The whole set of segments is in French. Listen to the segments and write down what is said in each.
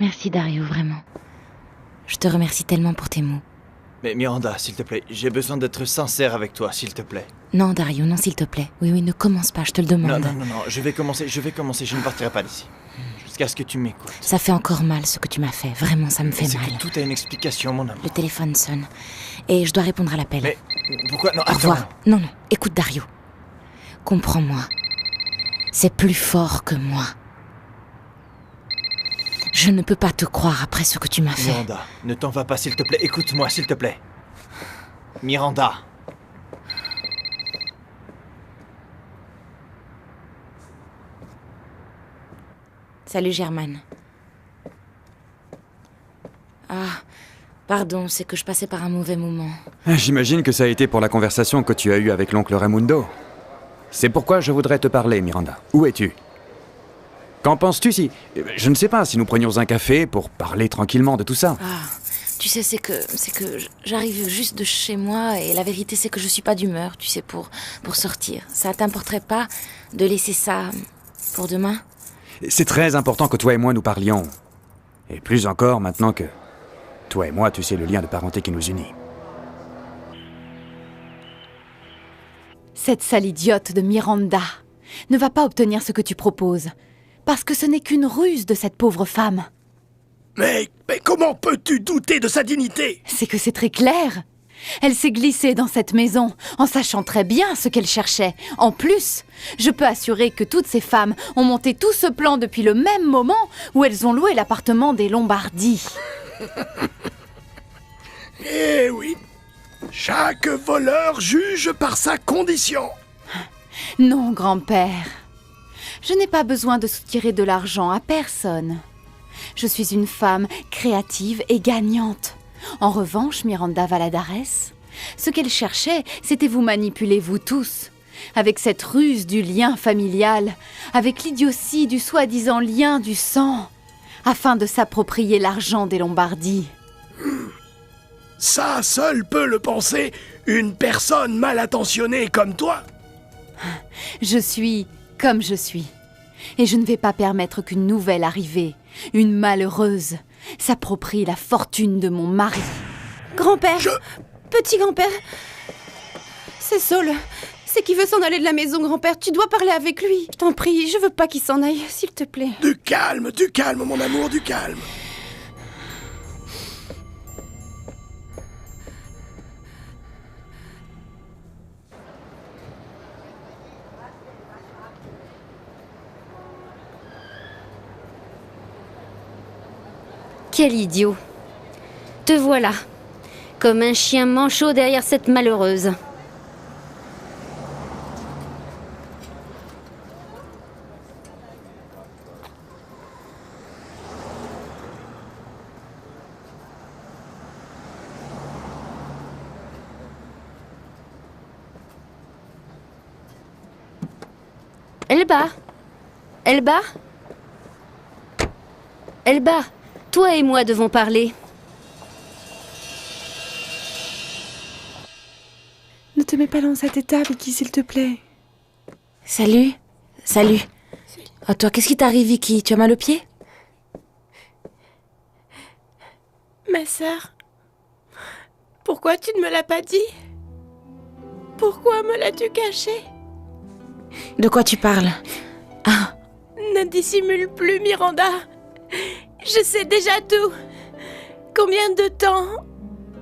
Merci Dario, vraiment. Je te remercie tellement pour tes mots. Mais Miranda, s'il te plaît, j'ai besoin d'être sincère avec toi, s'il te plaît. Non Dario, non s'il te plaît. Oui, ne commence pas, je te le demande. Non, je vais commencer, je ne partirai pas d'ici. Jusqu'à ce que tu m'écoutes. Ça fait encore mal ce que tu m'as fait, vraiment ça me fait mal. C'est que tout a une explication, mon amour. Le téléphone sonne, et je dois répondre à l'appel. Mais pourquoi? Non, Au attends. revoir. Non, écoute Dario. Comprends-moi. C'est plus fort que moi. Je ne peux pas te croire après ce que tu m'as fait. Miranda, ne t'en vas pas, s'il te plaît. Écoute-moi, s'il te plaît. Miranda. Salut Germaine. Ah, pardon, c'est que je passais par un mauvais moment. J'imagine que ça a été pour la conversation que tu as eue avec l'oncle Raimundo. C'est pourquoi je voudrais te parler, Miranda. Où es-tu? Qu'en penses-tu si... Je ne sais pas, si nous prenions un café pour parler tranquillement de tout ça. Ah, tu sais, c'est que j'arrive juste de chez moi et la vérité c'est que je suis pas d'humeur, tu sais, pour sortir. Ça t'importerait pas de laisser ça pour demain? C'est très important que toi et moi nous parlions. Et plus encore maintenant que... Toi et moi, tu sais le lien de parenté qui nous unit. Cette sale idiote de Miranda ne va pas obtenir ce que tu proposes, parce que ce n'est qu'une ruse de cette pauvre femme. Mais comment peux-tu douter de sa dignité? C'est que c'est très clair. Elle s'est glissée dans cette maison en sachant très bien ce qu'elle cherchait. En plus, je peux assurer que toutes ces femmes ont monté tout ce plan depuis le même moment où elles ont loué l'appartement des Lombardis. Eh oui, chaque voleur juge par sa condition. Non, grand-père. Je n'ai pas besoin de soutirer de l'argent à personne. Je suis une femme créative et gagnante. En revanche, Miranda Valladares, ce qu'elle cherchait, c'était vous manipuler, vous tous, avec cette ruse du lien familial, avec l'idiotie du soi-disant lien du sang, afin de s'approprier l'argent des Lombardis. Ça seul peut le penser une personne mal intentionnée comme toi. Je suis comme je suis. Et je ne vais pas permettre qu'une nouvelle arrivée, une malheureuse, s'approprie la fortune de mon mari. Grand-père, petit grand-père, c'est Saul. C'est qu'il veut s'en aller de la maison, grand-père. Tu dois parler avec lui. Je t'en prie, je veux pas qu'il s'en aille, s'il te plaît. Du calme, mon amour, du calme. Quel idiot! Te voilà, comme un chien manchot derrière cette malheureuse. Elba, toi et moi devons parler. Ne te mets pas dans cet état, Vicky, s'il te plaît. Salut. Oh, toi, qu'est-ce qui t'arrive, Vicky? Tu as mal au pied? Ma sœur, pourquoi tu ne me l'as pas dit? Pourquoi me l'as-tu caché? De quoi tu parles? Ah, Ne dissimule plus, Miranda. Je sais déjà tout. Combien de temps?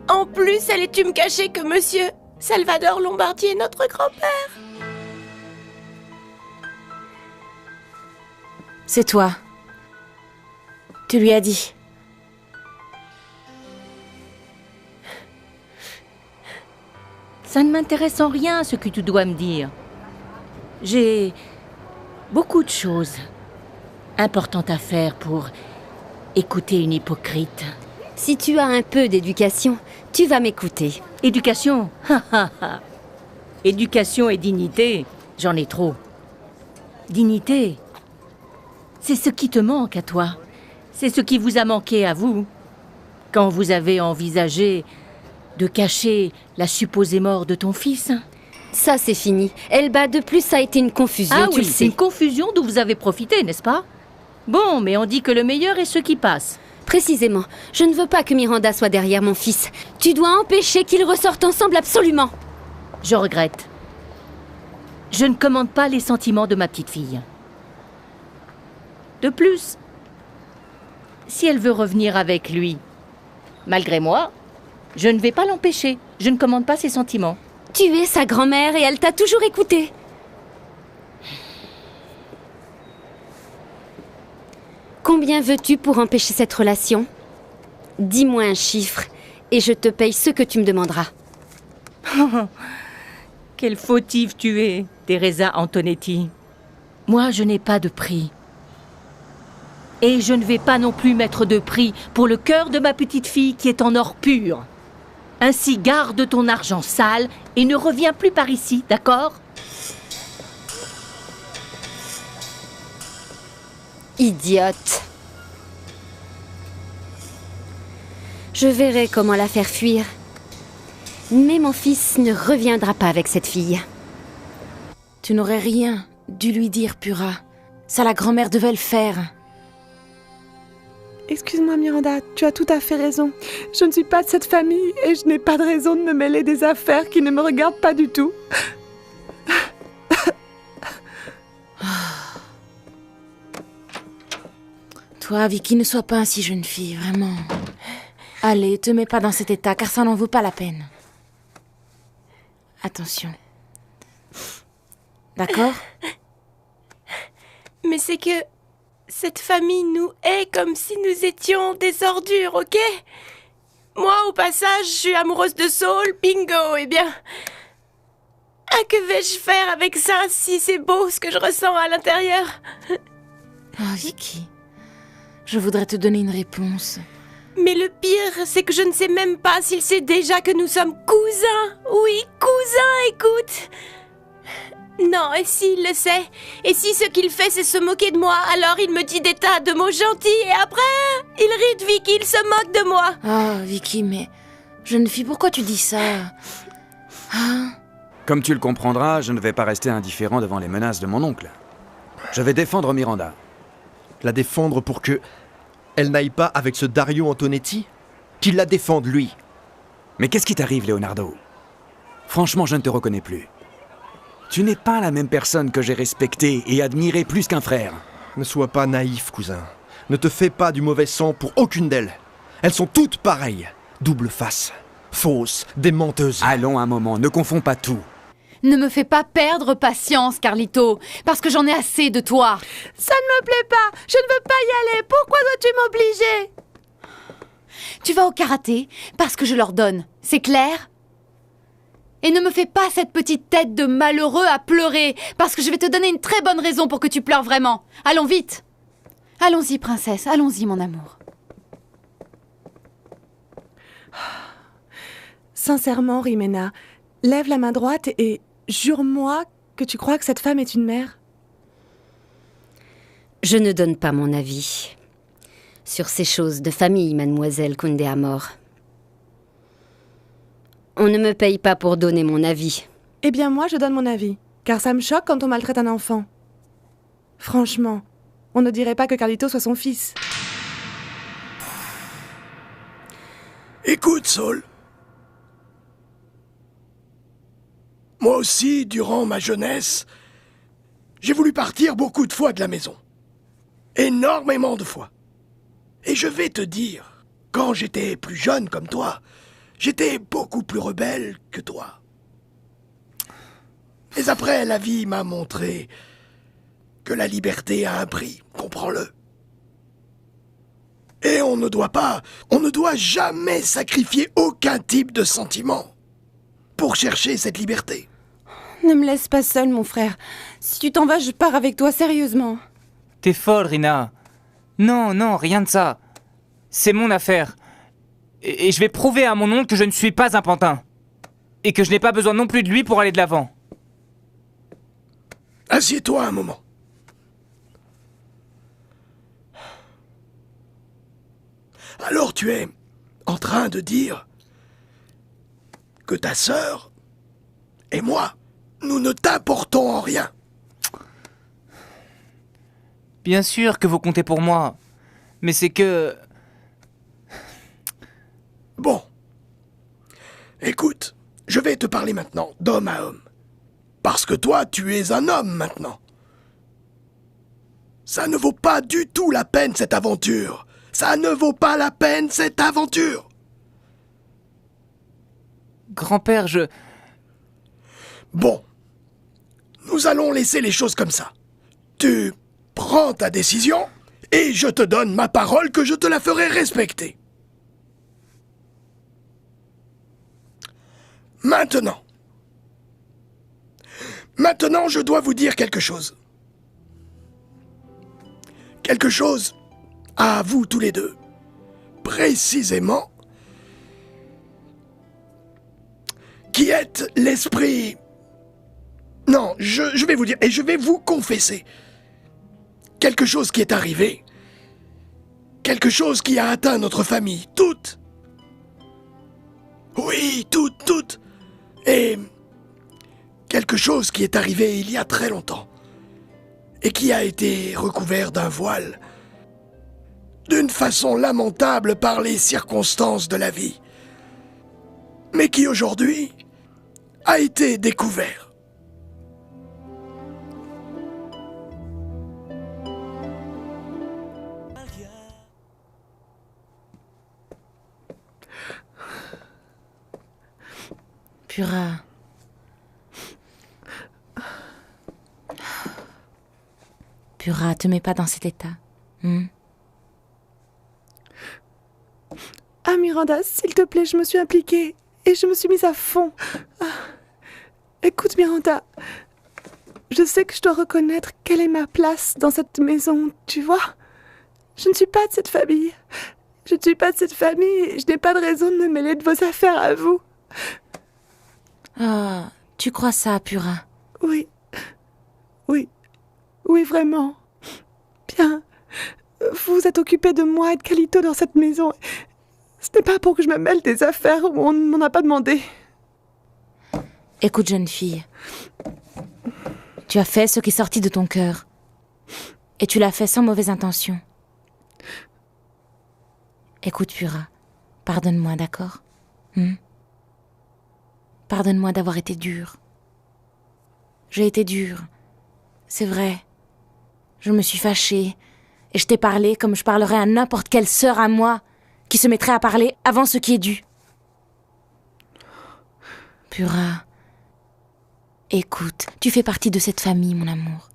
En plus, allais-tu me cacher que monsieur Salvador Lombardi est notre grand-père? c'est toi. Tu lui as dit. Ça ne m'intéresse en rien ce que tu dois me dire. J'ai beaucoup de choses importantes à faire pour écouter une hypocrite. Si tu as un peu d'éducation, tu vas m'écouter. Éducation? Éducation et dignité, j'en ai trop. Dignité, c'est ce qui te manque à toi. C'est ce qui vous a manqué à vous. Quand vous avez envisagé de cacher la supposée mort de ton fils. Ça, c'est fini. Elba, de plus, ça a été une confusion, Ah tu oui, le sais. une confusion d'où vous avez profité, n'est-ce pas? Bon, mais on dit que le meilleur est ce qui passe. Précisément, je ne veux pas que Miranda soit derrière mon fils. Tu dois empêcher qu'ils ressortent ensemble absolument. Je regrette. Je ne commande pas les sentiments de ma petite fille. De plus, si elle veut revenir avec lui, malgré moi, je ne vais pas l'empêcher. Je ne commande pas ses sentiments. Tu es sa grand-mère et elle t'a toujours écouté. Combien veux-tu pour empêcher cette relation? Dis-moi un chiffre et je te paye ce que tu me demanderas. Quelle fautive tu es, Teresa Antonetti. Moi, je n'ai pas de prix. Et je ne vais pas non plus mettre de prix pour le cœur de ma petite fille qui est en or pur. Ainsi, garde ton argent sale et ne reviens plus par ici, d'accord? Idiote. Je verrai comment la faire fuir. Mais mon fils ne reviendra pas avec cette fille. Tu n'aurais rien dû lui dire, Pura. Ça, la grand-mère devait le faire. Excuse-moi Miranda, tu as tout à fait raison. Je ne suis pas de cette famille et je n'ai pas de raison de me mêler des affaires qui ne me regardent pas du tout. Toi, Vicky, ne sois pas ainsi, jeune fille, vraiment. Allez, te mets pas dans cet état, car ça n'en vaut pas la peine. Attention. D'accord? Mais c'est que cette famille nous hait comme si nous étions des ordures, ok? Moi, au passage, je suis amoureuse de Saul, bingo, eh bien... Ah, que vais-je faire avec ça si c'est beau ce que je ressens à l'intérieur? Oh, Vicky, je voudrais te donner une réponse. Mais le pire, c'est que je ne sais même pas s'il sait déjà que nous sommes cousins. Oui, cousins, écoute. Non, et s'il le sait, et si ce qu'il fait c'est se moquer de moi, alors il me dit des tas de mots gentils et après, il rit de Vicky, il se moque de moi. Oh, Vicky, mais... Jeune fille, pourquoi tu dis ça? Hein? Comme tu le comprendras, je ne vais pas rester indifférent devant les menaces de mon oncle. Je vais défendre Miranda. La défendre pour que... elle n'aille pas avec ce Dario Antonetti? Qu'il la défende, lui. Mais qu'est-ce qui t'arrive, Leonardo? Franchement, je ne te reconnais plus. Tu n'es pas la même personne que j'ai respectée et admirée plus qu'un frère. Ne sois pas naïf, cousin. Ne te fais pas du mauvais sang pour aucune d'elles. Elles sont toutes pareilles. Double face. Fausses, des menteuses. Allons un moment, ne confonds pas tout. Ne me fais pas perdre patience, Carlito, parce que j'en ai assez de toi. Ça ne me plaît pas, je ne veux pas y aller, pourquoi dois-tu m'obliger? Tu vas au karaté parce que je l'ordonne, c'est clair? Et ne me fais pas cette petite tête de malheureux à pleurer, parce que je vais te donner une très bonne raison pour que tu pleures vraiment. Allons vite. Allons-y, princesse, allons-y, mon amour. Sincèrement, Rimena, lève la main droite et jure-moi que tu crois que cette femme est une mère. Je ne donne pas mon avis sur ces choses de famille, mademoiselle Kunde-Amor. On ne me paye pas pour donner mon avis. Eh bien moi, je donne mon avis, car ça me choque quand on maltraite un enfant. Franchement, on ne dirait pas que Carlito soit son fils. Écoute, Saul. Moi aussi, durant ma jeunesse, j'ai voulu partir beaucoup de fois de la maison. Énormément de fois. Et je vais te dire, quand j'étais plus jeune comme toi, j'étais beaucoup plus rebelle que toi. Mais après, la vie m'a montré que la liberté a un prix, comprends-le. Et on ne doit jamais sacrifier aucun type de sentiment pour chercher cette liberté. Ne me laisse pas seule, mon frère. Si tu t'en vas, je pars avec toi, sérieusement. T'es folle, Rina. Non, non, rien de ça. C'est mon affaire. Et je vais prouver à mon oncle que je ne suis pas un pantin. Et que je n'ai pas besoin non plus de lui pour aller de l'avant. Assieds-toi un moment. Alors tu es en train de dire que ta sœur et moi, nous ne t'apportons en rien. Bien sûr que vous comptez pour moi. Mais c'est que... Écoute, je vais te parler maintenant d'homme à homme. Parce que toi, tu es un homme maintenant. Ça ne vaut pas du tout la peine, cette aventure. Ça ne vaut pas la peine, cette aventure. Grand-père, je... Bon. Nous allons laisser les choses comme ça. Tu prends ta décision et je te donne ma parole que je te la ferai respecter. Maintenant, je dois vous dire quelque chose. Quelque chose à vous tous les deux. Précisément, qui êtes l'esprit... Non, je vais vous dire, et je vais vous confesser. Quelque chose qui est arrivé. Quelque chose qui a atteint notre famille, toute. Oui, toute. Et quelque chose qui est arrivé il y a très longtemps et qui a été recouvert d'un voile d'une façon lamentable par les circonstances de la vie, mais qui aujourd'hui a été découvert. Pura. Pura, te mets pas dans cet état. Ah, Miranda, s'il te plaît, je me suis impliquée et je me suis mise à fond. Ah. Écoute, Miranda, je sais que je dois reconnaître quelle est ma place dans cette maison, tu vois. Je ne suis pas de cette famille. Je ne suis pas de cette famille et je n'ai pas de raison de me mêler de vos affaires à vous. Ah, tu crois ça, Pura? Oui. Oui, vraiment. Bien. Vous êtes occupé de moi et de Calito dans cette maison. Ce n'est pas pour que je me mêle des affaires où on ne m'en a pas demandé. Écoute, jeune fille. Tu as fait ce qui est sorti de ton cœur. Et tu l'as fait sans mauvaise intention. Écoute, Pura. Pardonne-moi, d'accord? Pardonne-moi d'avoir été dure. J'ai été dure. C'est vrai. Je me suis fâchée. Et je t'ai parlé comme je parlerais à n'importe quelle sœur à moi qui se mettrait à parler avant ce qui est dû. Pura. Écoute, tu fais partie de cette famille, mon amour.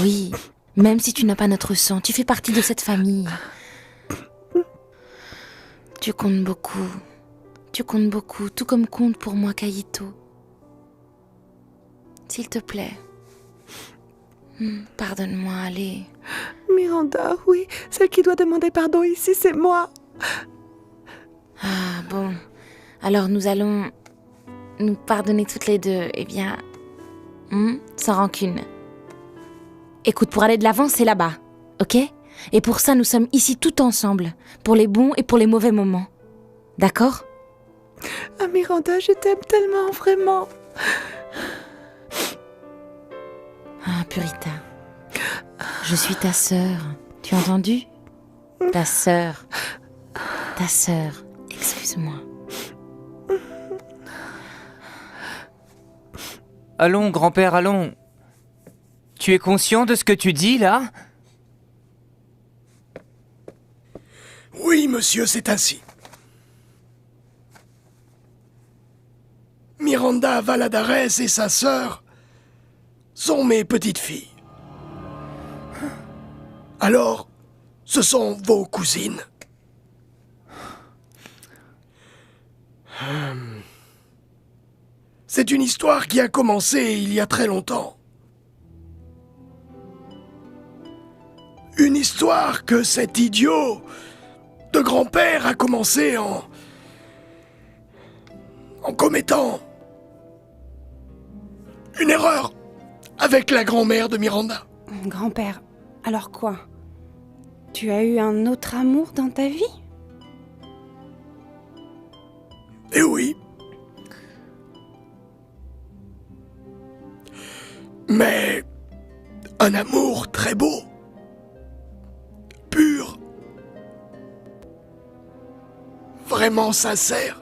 Oui, même si tu n'as pas notre sang, tu fais partie de cette famille. Tu comptes beaucoup. Tu comptes beaucoup, tout comme compte pour moi Calito. S'il te plaît. Pardonne-moi, allez. Miranda, oui, celle qui doit demander pardon ici, c'est moi. Ah, bon. Alors nous allons nous pardonner toutes les deux, eh bien, sans rancune. Écoute, pour aller de l'avant, c'est là-bas, ok? Et pour ça, nous sommes ici tout ensemble, pour les bons et pour les mauvais moments. D'accord? Ah, Miranda, je t'aime tellement, vraiment. Ah, Purita. Je suis ta sœur. Tu as entendu? Ta sœur. Ta sœur. Excuse-moi. Allons, grand-père, allons. Tu es conscient de ce que tu dis, là? Oui, monsieur, c'est ainsi. Miranda Valadares et sa sœur sont mes petites filles. Alors, ce sont vos cousines. C'est une histoire qui a commencé il y a très longtemps. Une histoire que cet idiot de grand-père a commencé en commettant une erreur avec la grand-mère de Miranda. Grand-père, alors quoi? Tu as eu un autre amour dans ta vie? Eh oui. Mais un amour très beau, pur, vraiment sincère.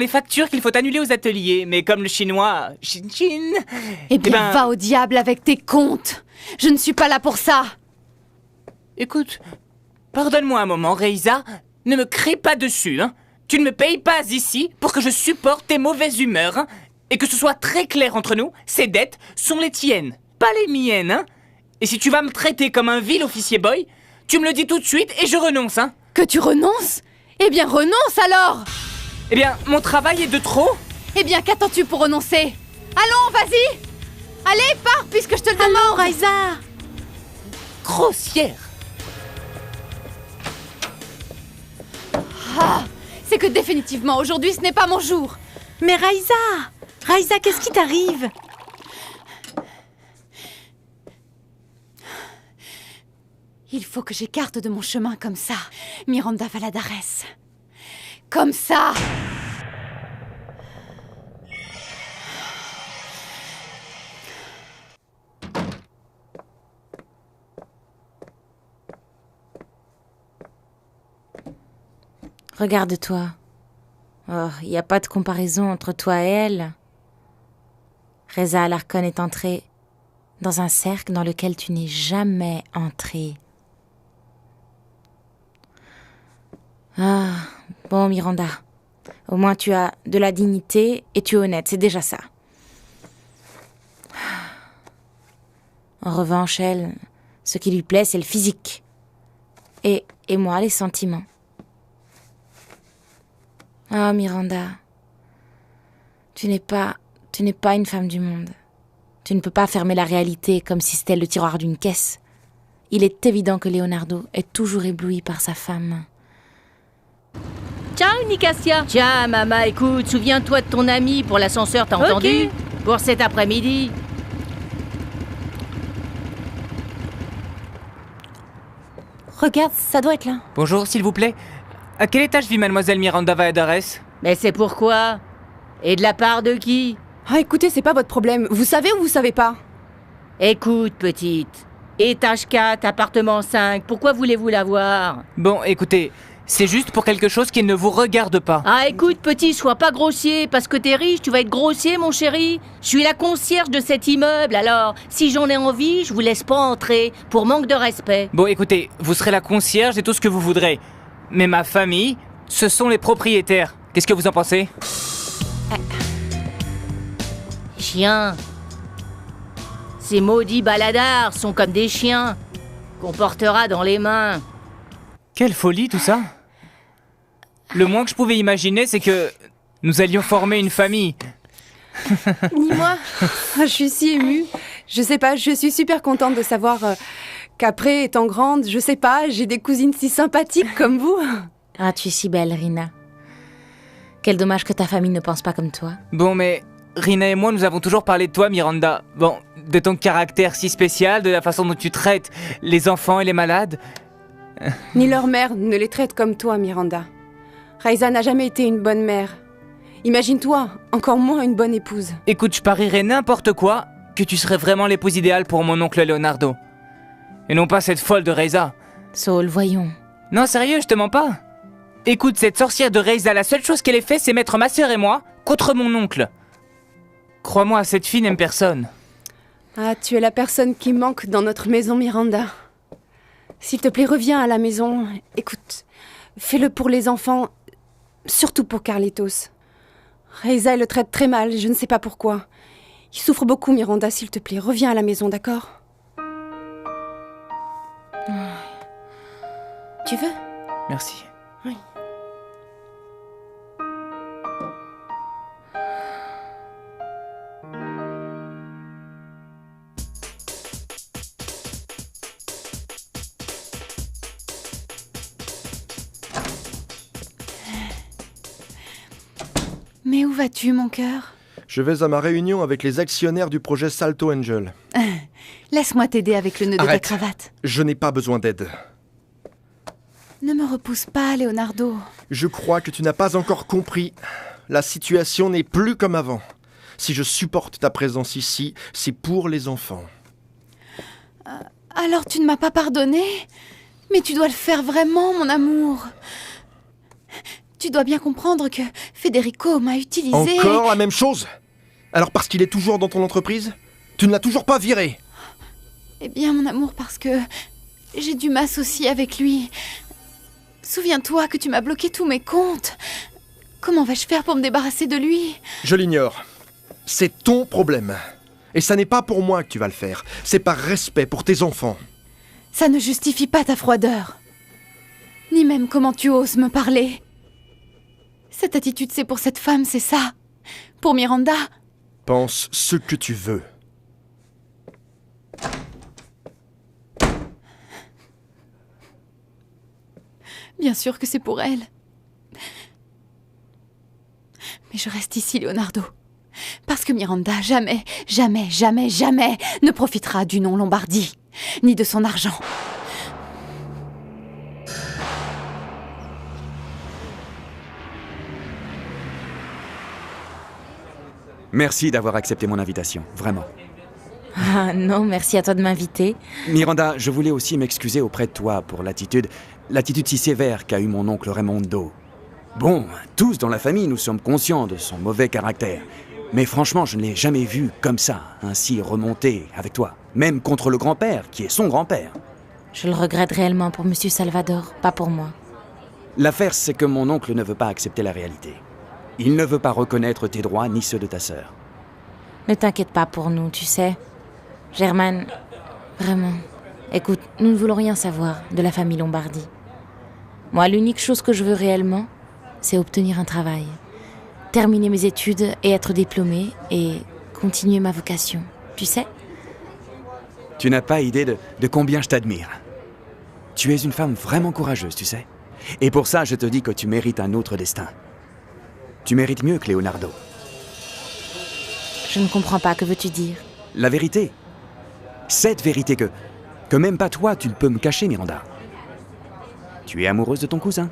les factures qu'il faut annuler aux ateliers, mais comme le chinois... Chin chin... Eh bien, va au diable avec tes comptes. Je ne suis pas là pour ça. Écoute, pardonne-moi un moment, Reiza. Ne me crie pas dessus, hein. Tu ne me payes pas ici pour que je supporte tes mauvaises humeurs, hein. Et que ce soit très clair entre nous, ces dettes sont les tiennes, pas les miennes, hein. Et si tu vas me traiter comme un vil officier boy, tu me le dis tout de suite et je renonce, hein. Que tu renonces? Eh bien, renonce alors! Eh bien, mon travail est de trop? Eh bien, qu'attends-tu pour renoncer? Allons, vas-y! Allez, pars, puisque je te le demande! Allons, Reiza! Grossière! Ah! C'est que définitivement, aujourd'hui, ce n'est pas mon jour! Mais Reiza! Reiza, qu'est-ce qui t'arrive? Il faut que j'écarte de mon chemin comme ça, Miranda Valadares. Comme ça! Regarde-toi. Oh, il n'y a pas de comparaison entre toi et elle. Reza Alarcon est entrée dans un cercle dans lequel tu n'es jamais entrée. Ah, bon Miranda, au moins tu as de la dignité et tu es honnête, c'est déjà ça. En revanche, elle, ce qui lui plaît, c'est le physique. Et moi, les sentiments. Ah, Miranda, tu n'es pas une femme du monde. Tu ne peux pas fermer la réalité comme si c'était le tiroir d'une caisse. Il est évident que Leonardo est toujours ébloui par sa femme. Ciao, Nicassia. Tiens, maman, écoute, souviens-toi de ton ami pour l'ascenseur, t'as entendu? Pour cet après-midi. Regarde, ça doit être là. Bonjour, s'il vous plaît. À quel étage vit mademoiselle Miranda Valladares? Mais c'est pourquoi? Et de la part de qui? Ah, écoutez, c'est pas votre problème. Vous savez ou vous savez pas? Écoute, petite. Étage 4, appartement 5, pourquoi voulez-vous la voir? Bon, écoutez, c'est juste pour quelque chose qui ne vous regarde pas. Ah, écoute, petit, sois pas grossier. Parce que t'es riche, tu vas être grossier, mon chéri. Je suis la concierge de cet immeuble, alors, si j'en ai envie, je vous laisse pas entrer, pour manque de respect. Bon, écoutez, vous serez la concierge et tout ce que vous voudrez. Mais ma famille, ce sont les propriétaires. Qu'est-ce que vous en pensez? Chiens. Ces maudits baladards sont comme des chiens qu'on portera dans les mains. Quelle folie tout ça! Le moins que je pouvais imaginer, c'est que nous allions former une famille. Ni moi. Je suis si émue. Je sais pas, je suis super contente de savoir qu'après, étant grande, je sais pas, j'ai des cousines si sympathiques comme vous. Ah, tu es si belle, Rina. Quel dommage que ta famille ne pense pas comme toi. Bon, mais Rina et moi, nous avons toujours parlé de toi, Miranda. Bon, de ton caractère si spécial, de la façon dont tu traites les enfants et les malades. Ni leur mère ne les traite comme toi, Miranda. Reza n'a jamais été une bonne mère. Imagine-toi, encore moins une bonne épouse. Écoute, je parierais n'importe quoi que tu serais vraiment l'épouse idéale pour mon oncle Leonardo. Et non pas cette folle de Reza. Saul, voyons. Non, sérieux, je te mens pas. Écoute, cette sorcière de Reza, la seule chose qu'elle ait fait, c'est mettre ma sœur et moi contre mon oncle. Crois-moi, cette fille n'aime personne. Ah, tu es la personne qui manque dans notre maison, Miranda. S'il te plaît, reviens à la maison. Écoute, fais-le pour les enfants, surtout pour Carlitos. Reza le traite très mal, je ne sais pas pourquoi. Il souffre beaucoup, Miranda, s'il te plaît. Reviens à la maison, d'accord? Tu veux? Merci. Oui. Mais où vas-tu, mon cœur? Je vais à ma réunion avec les actionnaires du projet Salto Angel. Laisse-moi t'aider avec le nœud de ta cravate. Je n'ai pas besoin d'aide. Ne me repousse pas, Leonardo. Je crois que tu n'as pas encore compris. La situation n'est plus comme avant. Si je supporte ta présence ici, c'est pour les enfants. Alors tu ne m'as pas pardonné? Mais tu dois le faire vraiment, mon amour. Tu dois bien comprendre que Federico m'a utilisé... Encore la même chose? Alors parce qu'il est toujours dans ton entreprise? Tu ne l'as toujours pas viré? Eh bien, mon amour, parce que j'ai dû m'associer avec lui. Souviens-toi que tu m'as bloqué tous mes comptes. Comment vais-je faire pour me débarrasser de lui? Je l'ignore. C'est ton problème. Et ça n'est pas pour moi que tu vas le faire. C'est par respect pour tes enfants. Ça ne justifie pas ta froideur. Ni même comment tu oses me parler. Cette attitude, c'est pour cette femme, c'est ça? Pour Miranda? Pense ce que tu veux. Bien sûr que c'est pour elle. Mais je reste ici, Leonardo. Parce que Miranda, jamais, jamais, jamais, jamais ne profitera du nom Lombardie, ni de son argent. Merci d'avoir accepté mon invitation, vraiment. Ah non, merci à toi de m'inviter. Miranda, je voulais aussi m'excuser auprès de toi pour l'attitude si sévère qu'a eu mon oncle Raimondo. Bon, tous dans la famille, nous sommes conscients de son mauvais caractère. Mais franchement, je ne l'ai jamais vu comme ça, ainsi remonter avec toi. Même contre le grand-père, qui est son grand-père. Je le regrette réellement pour Monsieur Salvador, pas pour moi. L'affaire, c'est que mon oncle ne veut pas accepter la réalité. Il ne veut pas reconnaître tes droits ni ceux de ta sœur. Ne t'inquiète pas pour nous, tu sais. Germaine, vraiment. Écoute, nous ne voulons rien savoir de la famille Lombardi. Moi, l'unique chose que je veux réellement, c'est obtenir un travail. Terminer mes études et être diplômée et continuer ma vocation. Tu sais ? Tu n'as pas idée de combien je t'admire. Tu es une femme vraiment courageuse, tu sais. Et pour ça, je te dis que tu mérites un autre destin. Tu mérites mieux que Leonardo. Je ne comprends pas, que veux-tu dire ? La vérité. Cette vérité que même pas toi, tu ne peux me cacher, Miranda. Tu es amoureuse de ton cousin.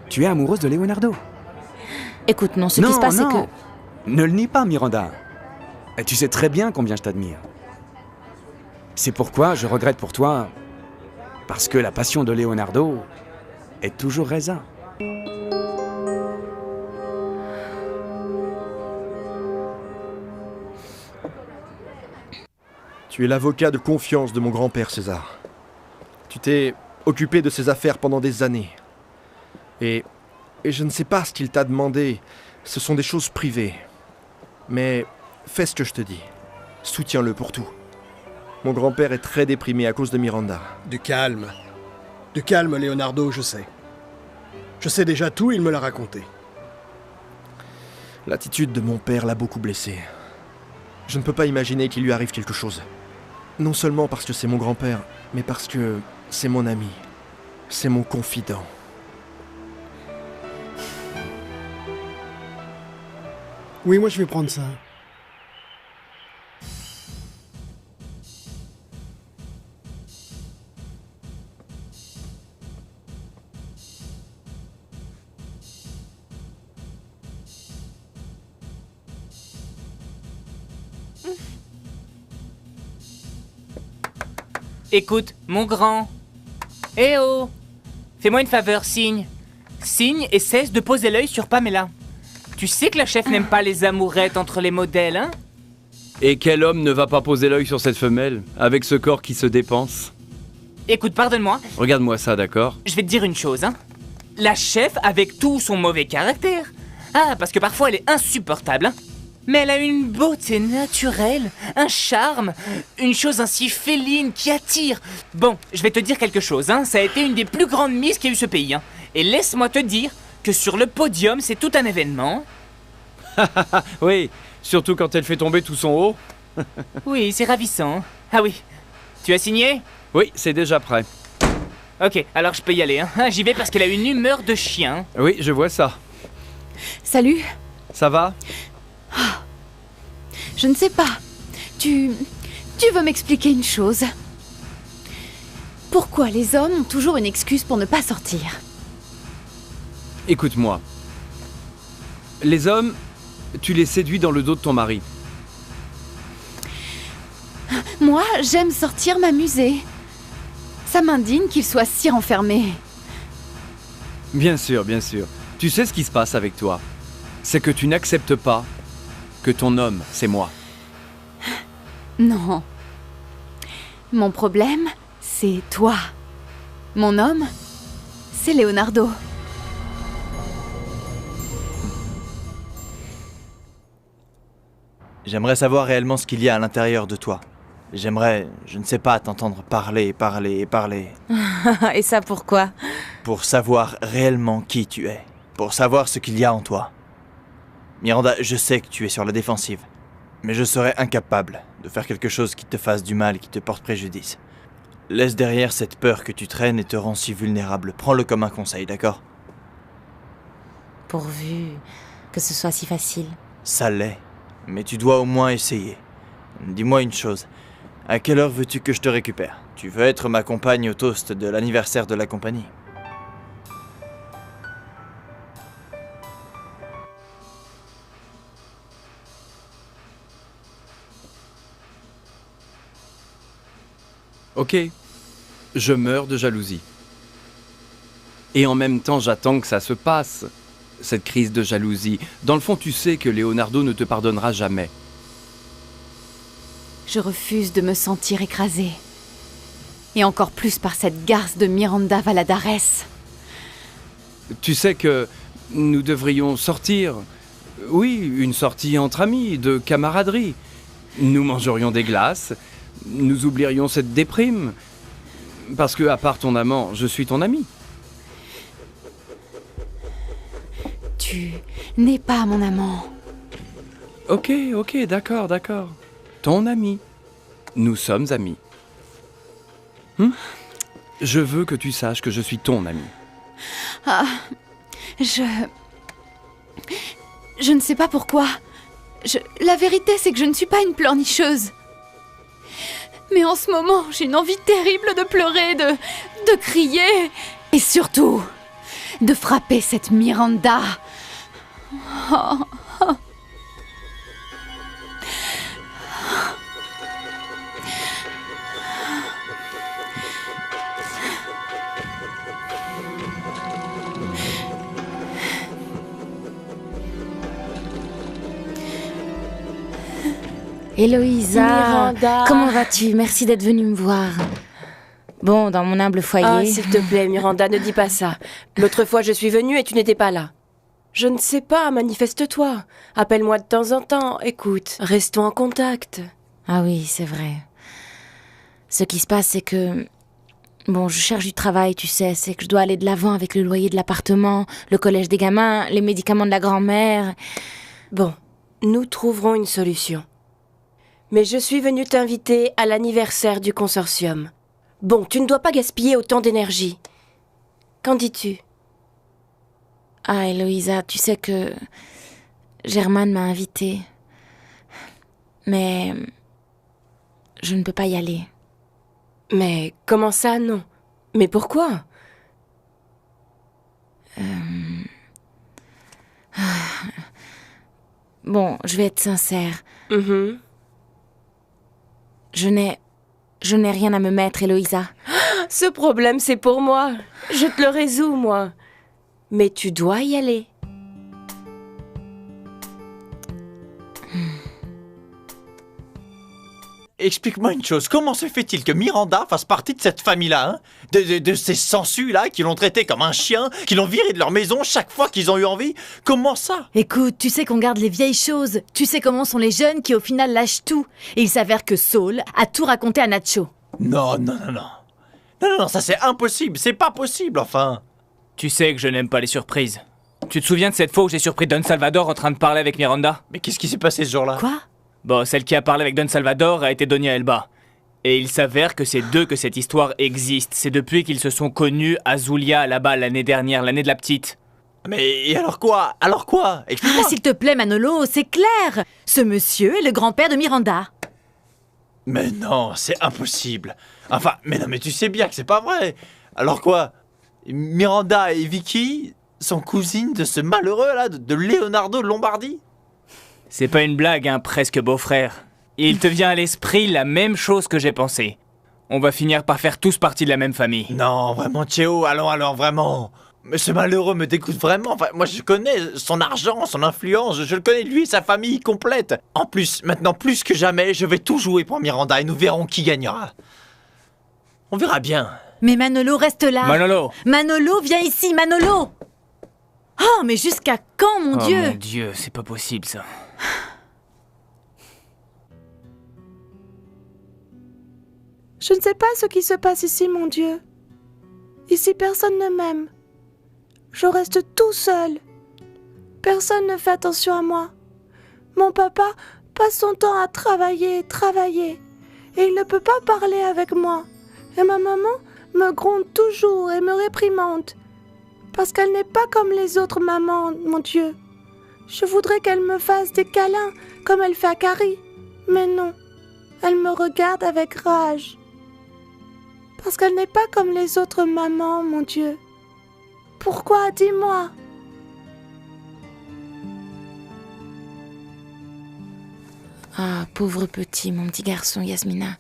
Tu es amoureuse de Leonardo. Écoute, non, ce qui se passe, c'est que... Ne le nie pas, Miranda. Et tu sais très bien combien je t'admire. C'est pourquoi je regrette pour toi, parce que la passion de Leonardo est toujours raisin. Tu es l'avocat de confiance de mon grand-père, César. Tu t'es occupé de ses affaires pendant des années. Et je ne sais pas ce qu'il t'a demandé. Ce sont des choses privées. Mais fais ce que je te dis. Soutiens-le pour tout. Mon grand-père est très déprimé à cause de Miranda. Du calme. Du calme, Leonardo, je sais. Je sais déjà tout, il me l'a raconté. L'attitude de mon père l'a beaucoup blessé. Je ne peux pas imaginer qu'il lui arrive quelque chose. Non seulement parce que c'est mon grand-père, mais parce que c'est mon ami. C'est mon confident. Oui, moi je vais prendre ça. Écoute, mon grand. Eh oh! Fais-moi une faveur, signe. Signe et cesse de poser l'œil sur Pamela. Tu sais que la chef n'aime pas les amourettes entre les modèles, hein? Et quel homme ne va pas poser l'œil sur cette femelle, avec ce corps qui se dépense? Écoute, pardonne-moi. Regarde-moi ça, d'accord? Je vais te dire une chose, hein. La chef, avec tout son mauvais caractère. Ah, parce que parfois elle est insupportable, hein. Mais elle a une beauté naturelle, un charme, une chose ainsi féline qui attire. Bon, je vais te dire quelque chose, hein. Ça a été une des plus grandes misses qu'il y a eu ce pays, hein. Et laisse-moi te dire que sur le podium, c'est tout un événement. Oui, surtout quand elle fait tomber tout son haut. Oui, c'est ravissant. Ah oui. Tu as signé? Oui, c'est déjà prêt. Ok, alors je peux y aller, hein. J'y vais parce qu'elle a une humeur de chien. Oui, je vois ça. Salut. Ça va? Je ne sais pas. Tu veux m'expliquer une chose? Pourquoi les hommes ont toujours une excuse pour ne pas sortir? Écoute-moi. Les hommes, tu les séduis dans le dos de ton mari. Moi, j'aime sortir m'amuser. Ça m'indigne qu'il soit si renfermé. Bien sûr, bien sûr. Tu sais ce qui se passe avec toi. C'est que tu n'acceptes pas que ton homme, c'est moi. Non. Mon problème, c'est toi. Mon homme, c'est Leonardo. J'aimerais savoir réellement ce qu'il y a à l'intérieur de toi. J'aimerais, je ne sais pas, t'entendre parler. Et ça pourquoi? Pour savoir réellement qui tu es. Pour savoir ce qu'il y a en toi. Miranda, je sais que tu es sur la défensive. Mais je serais incapable de faire quelque chose qui te fasse du mal et qui te porte préjudice. Laisse derrière cette peur que tu traînes et te rend si vulnérable. Prends-le comme un conseil, d'accord? Pourvu que ce soit si facile. Ça l'est. Mais tu dois au moins essayer. Dis-moi une chose. À quelle heure veux-tu que je te récupère? Tu veux être ma compagne au toast de l'anniversaire de la compagnie? Ok. Je meurs de jalousie. Et en même temps, j'attends que ça se passe, cette crise de jalousie. Dans le fond, tu sais que Leonardo ne te pardonnera jamais. Je refuse de me sentir écrasée. Et encore plus par cette garce de Miranda Valladares. Tu sais que nous devrions sortir. Oui, une sortie entre amis, de camaraderie. Nous mangerions des glaces, nous oublierions cette déprime. Parce que, à part ton amant, je suis ton ami. Tu n'es pas mon amant. Ok, d'accord. Ton ami. Nous sommes amis. Je veux que tu saches que je suis ton ami. Ah, je ne sais pas pourquoi. La vérité, c'est que je ne suis pas une pleurnicheuse. Mais en ce moment, j'ai une envie terrible de pleurer, de crier. Et surtout, de frapper cette Miranda. Oh. Héloïsa, Miranda. comment vas-tu? Merci d'être venue me voir. Bon, dans mon humble foyer... Ah, s'il te plaît, Miranda, ne dis pas ça. L'autre fois, je suis venue et tu n'étais pas là. Je ne sais pas, manifeste-toi. Appelle-moi de temps en temps. Écoute, restons en contact. Ah oui, c'est vrai. Ce qui se passe, c'est que... Bon, je cherche du travail, tu sais. C'est que je dois aller de l'avant avec le loyer de l'appartement, le collège des gamins, les médicaments de la grand-mère. Bon, nous trouverons une solution. Mais je suis venue t'inviter à l'anniversaire du consortium. Bon, tu ne dois pas gaspiller autant d'énergie. Qu'en dis-tu? Ah, Héloïsa, tu sais que... Germaine m'a invitée. Mais... je ne peux pas y aller. Mais comment ça, non? Mais pourquoi? Bon, je vais être sincère. Je n'ai rien à me mettre, Héloïsa. Ce problème, c'est pour moi. Je te le résous, moi. Mais tu dois y aller. Explique-moi une chose, comment se fait-il que Miranda fasse partie de cette famille-là, hein? De ces sangsues-là qui l'ont traité comme un chien, qui l'ont viré de leur maison chaque fois qu'ils ont eu envie? Comment ça? Écoute, tu sais qu'on garde les vieilles choses. Tu sais comment sont les jeunes qui au final lâchent tout. Et il s'avère que Saul a tout raconté à Nacho. Non, ça c'est impossible, c'est pas possible, enfin. Tu sais que je n'aime pas les surprises. Tu te souviens de cette fois où j'ai surpris Don Salvador en train de parler avec Miranda? Mais qu'est-ce qui s'est passé ce jour-là? Quoi? Bon, celle qui a parlé avec Don Salvador a été Donia Elba. Et il s'avère que c'est d'eux que cette histoire existe. C'est depuis qu'ils se sont connus à Zulia, là-bas, l'année dernière, l'année de la petite. Mais et alors quoi? Explique-moi. Ah, s'il te plaît, Manolo, c'est clair. Ce monsieur est le grand-père de Miranda. Mais non, c'est impossible. Enfin, mais non, mais tu sais bien que c'est pas vrai. Alors quoi? Miranda et Vicky sont cousines de ce malheureux là, de Leonardo Lombardi? C'est pas une blague, hein, presque beau-frère. Il te vient à l'esprit la même chose que j'ai pensé. On va finir par faire tous partie de la même famille. Non, vraiment, Théo, allons, vraiment. Mais ce malheureux me dégoûte vraiment. Enfin, moi, je connais son argent, son influence. Je le connais, lui et sa famille complète. En plus, maintenant, plus que jamais, je vais tout jouer pour Miranda et nous verrons qui gagnera. On verra bien. Mais Manolo, reste là. Manolo, viens ici, Manolo. Oh, mais jusqu'à quand, mon Dieu? Oh mon Dieu, c'est pas possible, ça. Je ne sais pas ce qui se passe ici, mon Dieu. Ici, personne ne m'aime. Je reste tout seul. Personne ne fait attention à moi. Mon papa passe son temps à travailler, et il ne peut pas parler avec moi. Et ma maman me gronde toujours et me réprimande. Parce qu'elle n'est pas comme les autres mamans, mon Dieu. Je voudrais qu'elle me fasse des câlins comme elle fait à Carrie. Mais non, elle me regarde avec rage. Parce qu'elle n'est pas comme les autres mamans, mon Dieu. Pourquoi, dis-moi? Ah, pauvre petit, mon petit garçon, Yasmina.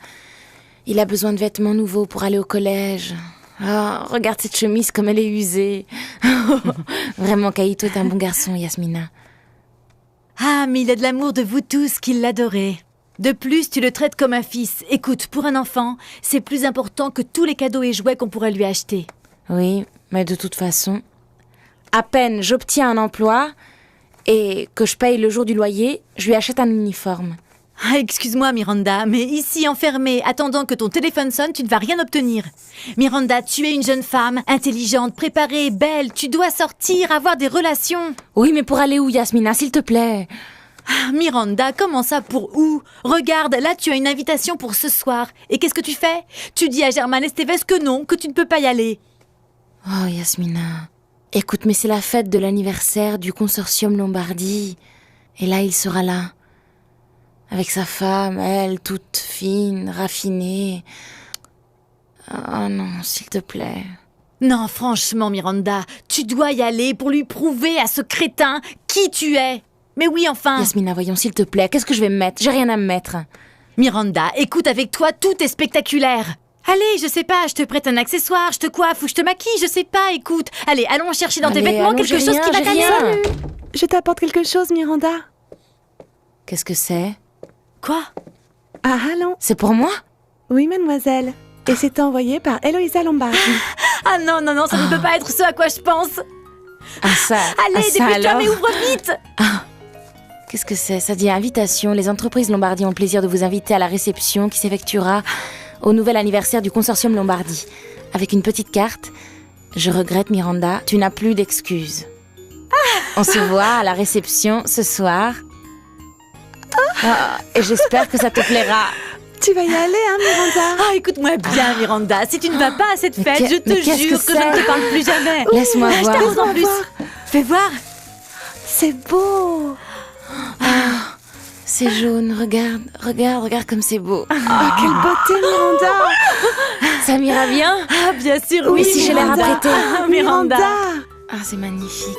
Il a besoin de vêtements nouveaux pour aller au collège. Oh, regarde cette chemise comme elle est usée. Vraiment, Kaito est un bon garçon, Yasmina. Ah, mais il a de l'amour de vous tous qu'il l'adorait. De plus, tu le traites comme un fils. Écoute, pour un enfant, c'est plus important que tous les cadeaux et jouets qu'on pourrait lui acheter. Oui, mais de toute façon, à peine j'obtiens un emploi et que je paye le jour du loyer, je lui achète un uniforme. Ah, excuse-moi, Miranda, mais ici, enfermée, attendant que ton téléphone sonne, tu ne vas rien obtenir. Miranda, tu es une jeune femme, intelligente, préparée, belle. Tu dois sortir, avoir des relations. Oui, mais pour aller où, Yasmina, s'il te plaît? Ah, Miranda, comment ça, pour où? Regarde, là, tu as une invitation pour ce soir. Et qu'est-ce que tu fais? Tu dis à Germain Estevez que non, que tu ne peux pas y aller. Oh, Yasmina. Écoute, mais c'est la fête de l'anniversaire du consortium Lombardie. Et là, il sera là. Avec sa femme, elle, toute fine, raffinée. Oh non, s'il te plaît. Non, franchement, Miranda, tu dois y aller pour lui prouver à ce crétin qui tu es. Mais oui, enfin. Yasmina, voyons, s'il te plaît, qu'est-ce que je vais me mettre? J'ai rien à me mettre. Miranda, écoute, avec toi, tout est spectaculaire. Allez, je sais pas, je te prête un accessoire, je te coiffe ou je te maquille, je sais pas, écoute. Allez, allons chercher dans tes vêtements quelque chose qui va t'aller. Salut. Je t'apporte quelque chose, Miranda. Qu'est-ce que c'est? Quoi? Ah, allons. C'est pour moi? Oui, mademoiselle. Et c'est envoyé par Eloïsa Lombardi. Ah non, non, non, ça ne peut pas être ce à quoi je pense. Ah ça. Allez, dépêche-toi, mais ouvre vite. Ah. Qu'est-ce que c'est? Ça dit invitation. Les entreprises Lombardie ont le plaisir de vous inviter à la réception qui s'effectuera au nouvel anniversaire du consortium Lombardie. Avec une petite carte. Je regrette, Miranda, tu n'as plus d'excuses. On se voit à la réception ce soir. Et j'espère que ça te plaira. Tu vas y aller, hein, Miranda? Ah, écoute-moi bien, Miranda. Si tu ne vas pas à cette fête, je te jure que je ne te parle plus jamais. Laisse-moi voir. Je t'apporte en plus. Fais voir. C'est beau. Ah, c'est jaune, regarde, regarde, regarde comme c'est beau. Ah, quelle beauté, Miranda. Ça m'ira bien? Ah, bien sûr, oui. Si j'ai l'air apprêtée. Ah, Miranda. Ah, c'est magnifique.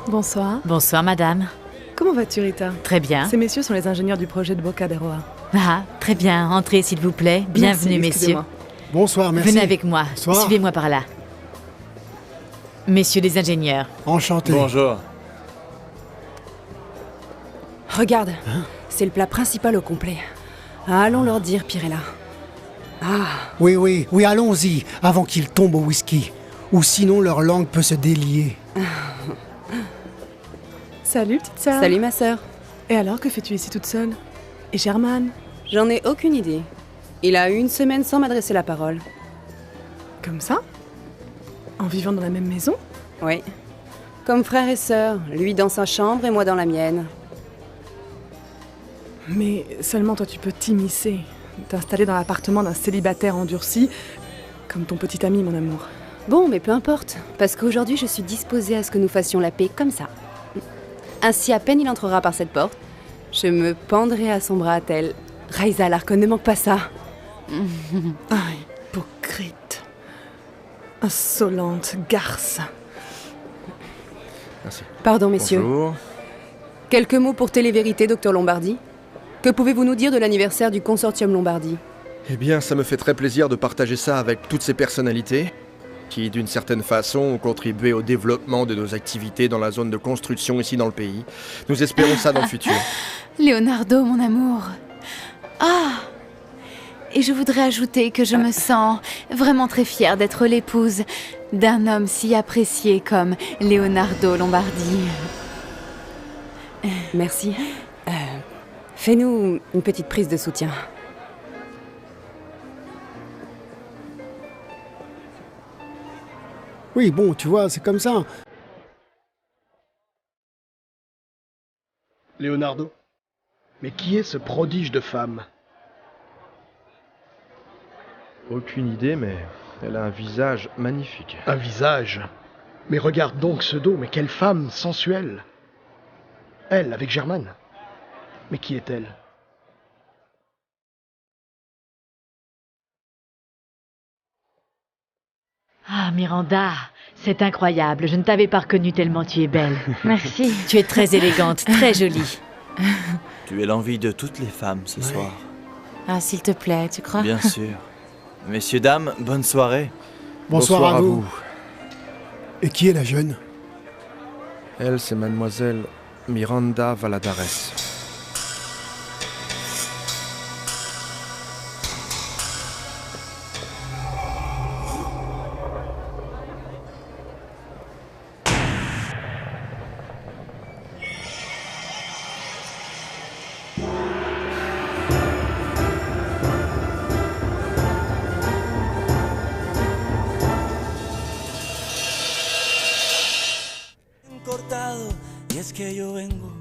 Bonsoir. Bonsoir, madame. Comment vas-tu, Rita? Très bien. Ces messieurs sont les ingénieurs du projet de Boca de Roa. Ah, très bien. Entrez, s'il vous plaît. Bienvenue, messieurs. Bonsoir, merci. Venez avec moi. Bonsoir. Suivez-moi par là. Messieurs les ingénieurs. Enchanté. Bonjour. Regarde, c'est le plat principal au complet. Allons leur dire, Pirella. Ah. Oui, allons-y, avant qu'ils tombent au whisky. Ou sinon leur langue peut se délier. Salut, petite sœur. Salut, ma sœur. Et alors, que fais-tu ici toute seule? Et German? J'en ai aucune idée. Il a eu une semaine sans m'adresser la parole. Comme ça? En vivant dans la même maison? Oui. Comme frère et sœur, lui dans sa chambre et moi dans la mienne. Mais seulement toi tu peux t'immiscer, t'installer dans l'appartement d'un célibataire endurci, comme ton petit ami, mon amour. Bon, mais peu importe, parce qu'aujourd'hui je suis disposée à ce que nous fassions la paix comme ça. Ainsi, à peine il entrera par cette porte, je me pendrai à son bras tel Raisa Larkon, ne manque pas ça. Ah, hypocrite. Insolente garce. Merci. Pardon, messieurs. Bonjour. Quelques mots pour Télévérité, docteur Lombardi. Que pouvez-vous nous dire de l'anniversaire du consortium Lombardie? Eh bien, ça me fait très plaisir de partager ça avec toutes ces personnalités qui, d'une certaine façon, ont contribué au développement de nos activités dans la zone de construction ici dans le pays. Nous espérons ça dans le futur. Leonardo, mon amour. Ah! Et je voudrais ajouter que je me sens vraiment très fière d'être l'épouse d'un homme si apprécié comme Leonardo Lombardi. Merci. Fais-nous une petite prise de soutien. Oui, bon, tu vois, c'est comme ça. Leonardo, mais qui est ce prodige de femme? Aucune idée, mais elle a un visage magnifique. Un visage. Mais regarde donc ce dos, mais quelle femme sensuelle. Elle, avec Germaine. Mais qui est-elle? Ah, Miranda, c'est incroyable. Je ne t'avais pas reconnue tellement tu es belle. Merci. Tu es très élégante, très jolie. Tu es l'envie de toutes les femmes ce soir. Ah, s'il te plaît, tu crois? Bien sûr. Messieurs, dames, bonne soirée. Bonsoir à vous. Et qui est la jeune? Elle, c'est mademoiselle Miranda Valadares. Cortado, y es que yo vengo